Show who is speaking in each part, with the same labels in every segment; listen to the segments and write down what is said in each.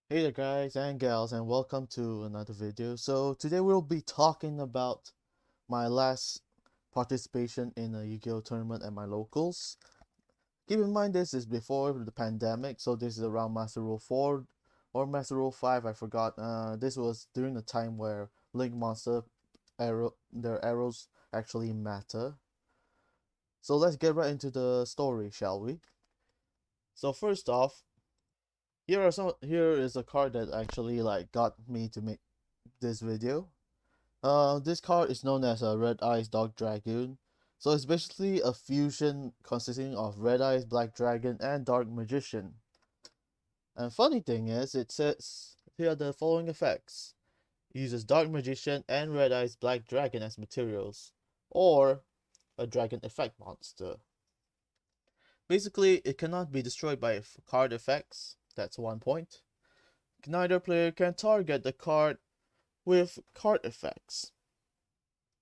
Speaker 1: Hey there guys and gals, and welcome to another video. So today we'll be talking about my last participation in a Yu-Gi-Oh tournament at my locals. Keep in mind this is before the pandemic, so this is around Master Rule 4 or Master Rule 5, I forgot. This was during the time where Link Monster their arrows actually matter. So let's get right into the story, shall we? So first off, here is a card that actually got me to make this video. This card is known as a Red Ice Dog Dragoon. So it's basically a fusion consisting of Red Ice, Black Dragon, and Dark Magician. And funny thing is, it says here are the following effects. It uses Dark Magician and Red Ice Black Dragon as materials, or a Dragon effect monster. Basically, it cannot be destroyed by card effects. That's one point. Neither player can target the card with card effects.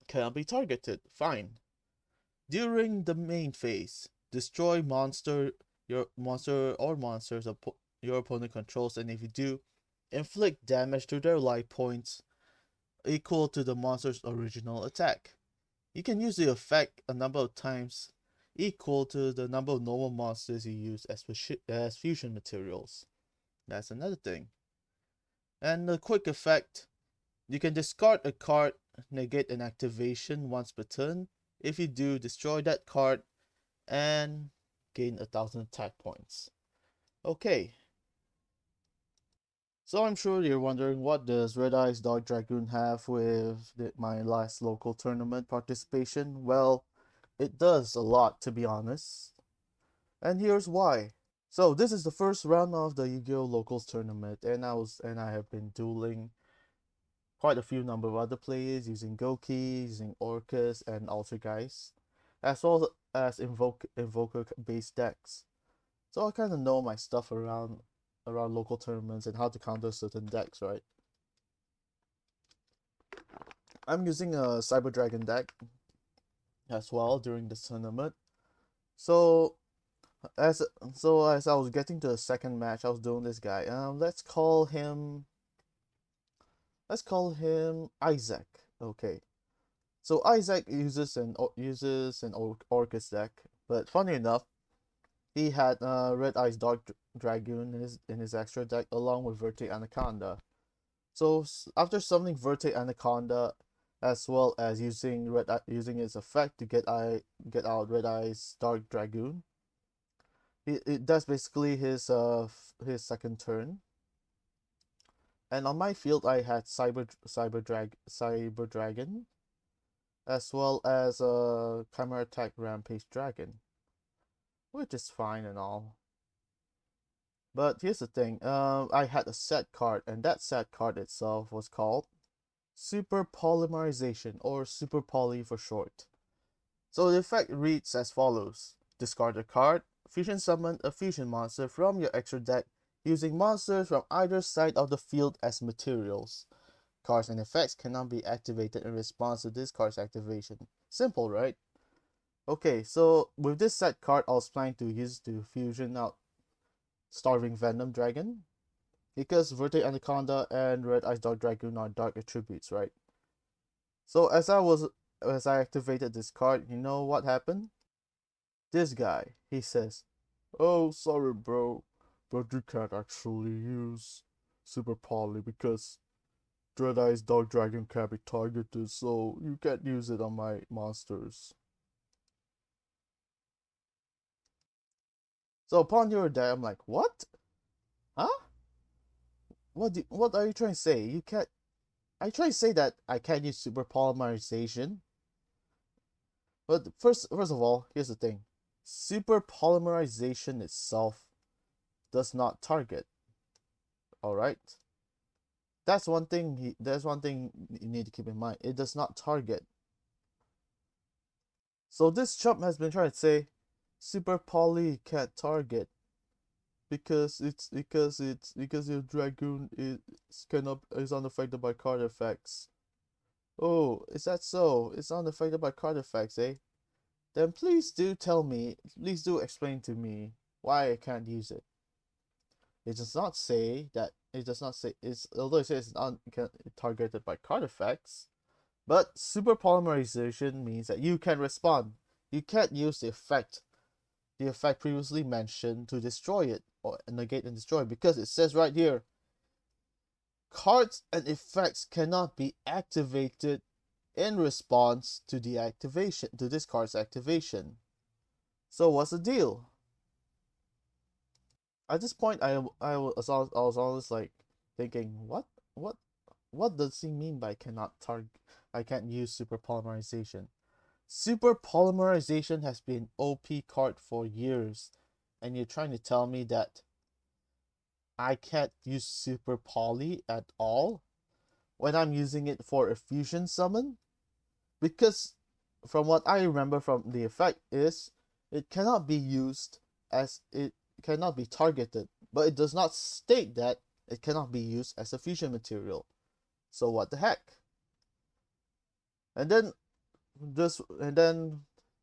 Speaker 1: Cannot be targeted. Fine. During the main phase, destroy your monster or monsters your opponent controls, and if you do, inflict damage to their life points equal to the monster's original attack. You can use the effect a number of times equal to the number of normal monsters you use as fusion materials. That's another thing. And the quick effect, you can discard a card, negate an activation once per turn. If you do, destroy that card and gain 1,000 attack points. Okay, so I'm sure you're wondering, what does Red Ice Dog Dragoon have with my last local tournament participation? Well, it does a lot, to be honest. And here's why. So this is the first round of the Yu-Gi-Oh! Locals tournament, and I have been dueling quite a few number of other players using Goki, using Orcus and Altergeist, as well as Invoker based decks. So I kind of know my stuff around local tournaments and how to counter certain decks, right? I'm using a Cyber Dragon deck as well during this tournament. So as as I was getting to the second match, I was doing this guy. Let's call him Isaac. Okay. So Isaac uses an Orcus deck, but funny enough, he had Red Ice Dog Dragoon in his extra deck along with Vertic Anaconda. So after summoning Vertic Anaconda, as well as using its effect to get out Red Eye's Dark Dragoon, that's basically his second turn. And on my field, I had Cyber Dragon, as well as Chimera Attack Rampage Dragon, which is fine and all. But here's the thing. I had a set card, and that set card itself was called Super Polymerization, or Super Poly for short. So the effect reads as follows. Discard a card, fusion summon a fusion monster from your extra deck using monsters from either side of the field as materials. Cards and effects cannot be activated in response to this card's activation. Simple, right? Okay, so with this set card, I was planning to use to fusion out Starving Venom Dragon, because Vertic Anaconda and Red Ice Dog Dragoon are dark attributes, right? So as I activated this card, you know what happened? This guy, he says, "Oh, sorry, bro, but you can't actually use Super Poly because Dread Eyes Dog Dragon can't be targeted, so you can't use it on my monsters." So upon hearing that, I'm like, "What? Huh? What are you trying to say? You can't? I try to say that I can't use Super Polymerization." But first of all, here's the thing. Super Polymerization itself does not target. Alright? That's one thing you need to keep in mind. It does not target. So this chump has been trying to say Super Poly can't target because your dragoon is unaffected by card effects. Oh, is that so? It's unaffected by card effects, eh? Then please do explain to me why I can't use it. It does not say that it does not say it's although it says it's not targeted by card effects, but super polymerization means that you can respond. You can't use the effect previously mentioned to destroy it or negate and destroy, because it says right here, cards and effects cannot be activated in response to the activation to this card's activation. So what's the deal? At this point, I was always like thinking, what what does he mean by I can't use super polymerization? Super polymerization has been OP card for years, and you're trying to tell me that I can't use super poly at all when I'm using it for a fusion summon? Because from what I remember from the effect is it cannot be used as it cannot be targeted, but it does not state that it cannot be used as a fusion material. So what the heck? And then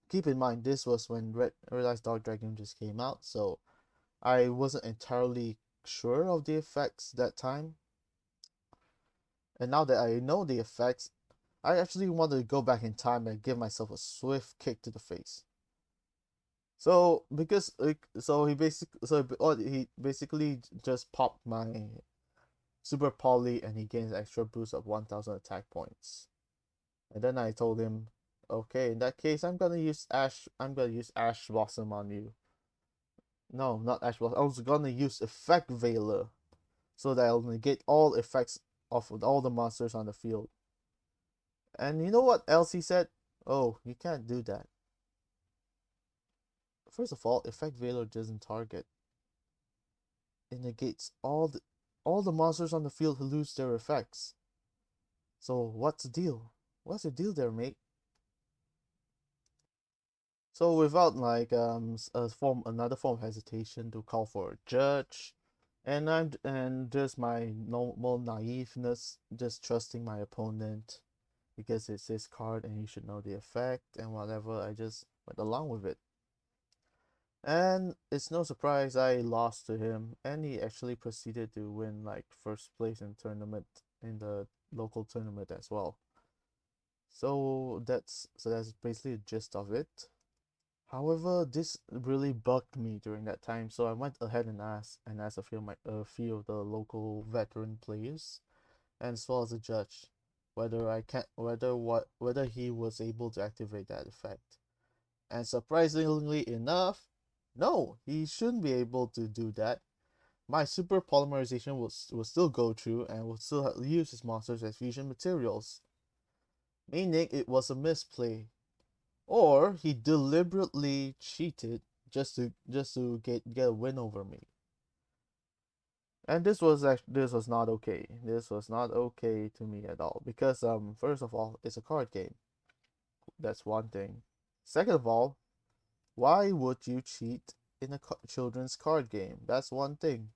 Speaker 1: keep in mind this was when Red Ice Dog Dragoon just came out, so I wasn't entirely sure of the effects that time. And now that I know the effects, I actually want to go back in time and give myself a swift kick to the face. So because he basically just popped my super poly and he gains extra boost of 1000 attack points. And then I told him, okay, in that case I'm gonna use Ash Blossom on you. No, not Ash Blossom. I was gonna use Effect Veiler so that I'll negate all effects of all the monsters on the field. And you know what else he said? Oh, you can't do that. First of all, Effect Veiler doesn't target. It negates all the monsters on the field who lose their effects. So what's the deal? What's the deal there, mate? So without like another form of hesitation to call for a judge, and just my normal naiveness, just trusting my opponent because it's his card and he should know the effect and whatever, I just went along with it. And it's no surprise I lost to him, and he actually proceeded to win like first place in the local tournament as well. So that's basically the gist of it. However, this really bugged me during that time, so I went ahead and asked a few of the local veteran players, and as well as the judge, whether he was able to activate that effect. And surprisingly enough, no, he shouldn't be able to do that. My super polymerization will still go through and will still use his monsters as fusion materials, meaning it was a misplay, or he deliberately cheated just to get a win over me. And this was not okay. This was not okay to me at all, because first of all, it's a card game. That's one thing. Second of all, why would you cheat in a children's card game? That's one thing.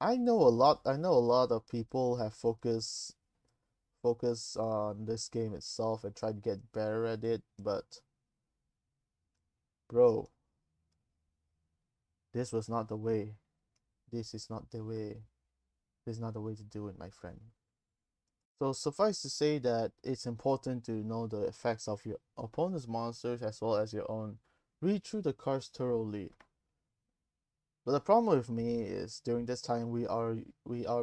Speaker 1: I know a lot of people have focus on this game itself and try to get better at it, but bro, this was not the way. This is not the way. This is not the way to do it, my friend. So suffice to say that it's important to know the effects of your opponent's monsters as well as your own. Read through the cards thoroughly. But the problem with me is during this time we are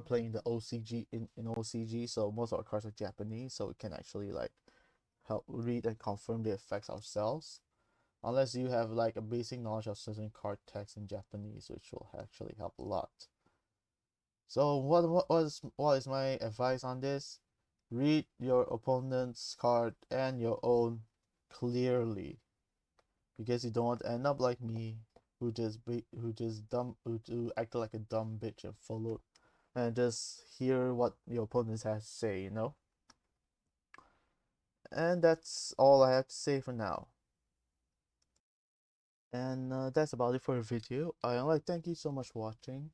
Speaker 1: playing the OCG in OCG, so most of our cards are Japanese, so we can actually like help read and confirm the effects ourselves. Unless you have like a basic knowledge of certain card text in Japanese, which will actually help a lot. So what is my advice on this? Read your opponent's card and your own clearly, because you don't want to end up like me, who acted like a dumb bitch and followed and just hear what your opponent has to say, you know. And that's all I have to say for now. And that's about it for the video. I like thank you so much for watching.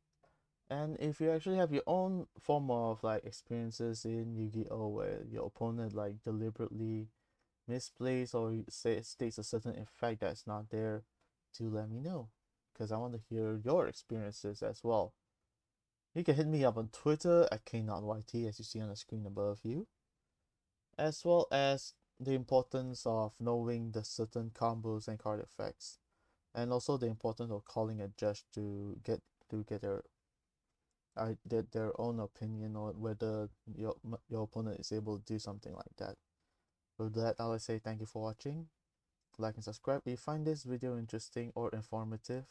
Speaker 1: And if you actually have your own form of like experiences in Yu-Gi-Oh where your opponent like deliberately misplays or states a certain effect that's not there, do let me know. because I want to hear your experiences as well. You can hit me up on Twitter at k0yt, as you see on the screen above you, as well as the importance of knowing the certain combos and card effects, and also the importance of calling a judge to get their own opinion on whether your opponent is able to do something like that. With that, I will say thank you for watching. Like and subscribe if you find this video interesting or informative,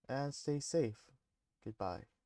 Speaker 1: and stay safe. Goodbye.